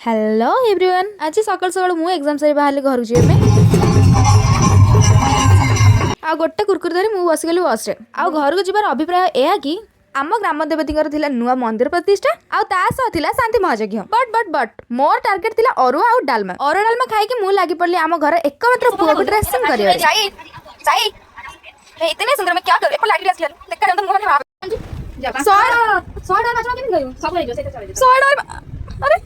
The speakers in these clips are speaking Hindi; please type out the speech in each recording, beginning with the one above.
हेलो एवरीवन आज सकाल सकाल मु एग्जाम सरी बाहर घर को जीवे आ गोटे कुरकुरी धरी मु बसीगली बस रे आ घर को जीवार अभिप्राय यह कि आम ग्राम देवती नुआ मंदिर प्रतिष्ठा आउ शांति महायज्ञ बट मोर टार्गेट थिला अरुआ आउ डालमा खाई मु लागी पड़ली आम घर एकमात्र पुआ को ड्रेसिंग करिवे इतने सुंदर मैं क्या करूं एप्पल लाइट गया देखा जान तो मुंह में भाव 100 डॉलर नाचना केन गयो सब ले जो सेटा चले 100 डॉलर अरे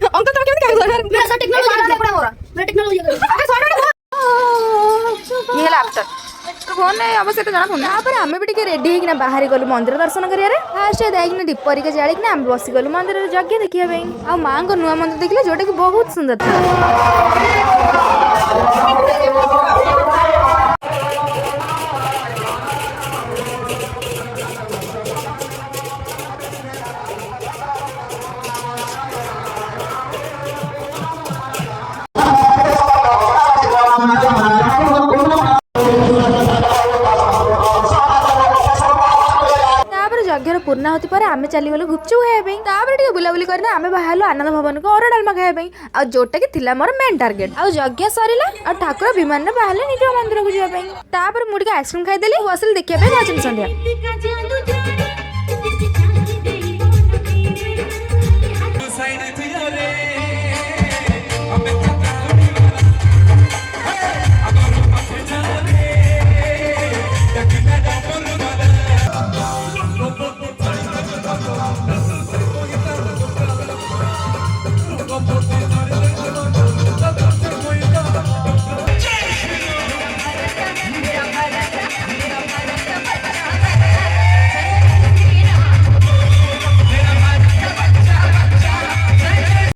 अंकल तुम केमते काम कर मेरा सब टेक्नोलॉजी पड़ा मोरा मैं टेक्नोलॉजी कर अरे 100 डॉलर ये लैपटॉप फोन नहीं अवश्य तो जाना फोन तापर आमे भी टिके रेडी हेकिना बाहर गलु मंदिर दर्शन करिया फास्ट देखिना दीपरिका जालिकिना आमे बसी गलु मंदिर यज्ञ देखिया पे आ मां को नुआ मंदिर देखले जोटा कि बहुत सुंदर था। यज्ञर पूर्णाहुति पर आमे चली गलु गुपचुप खाया बुलाबुली करना आमे बाहरलु आनंद भवन को अरुआ डालमा खाया आ जोटा कि थिला मोर मेन टार्गेट आ यज्ञ सरीला आ ठाकुर विमान रे बाहरले निज मंदिर को जिया तापर मु टिके आइसक्रीम खाइदेली बसिल देखिया पे भजन संध्या।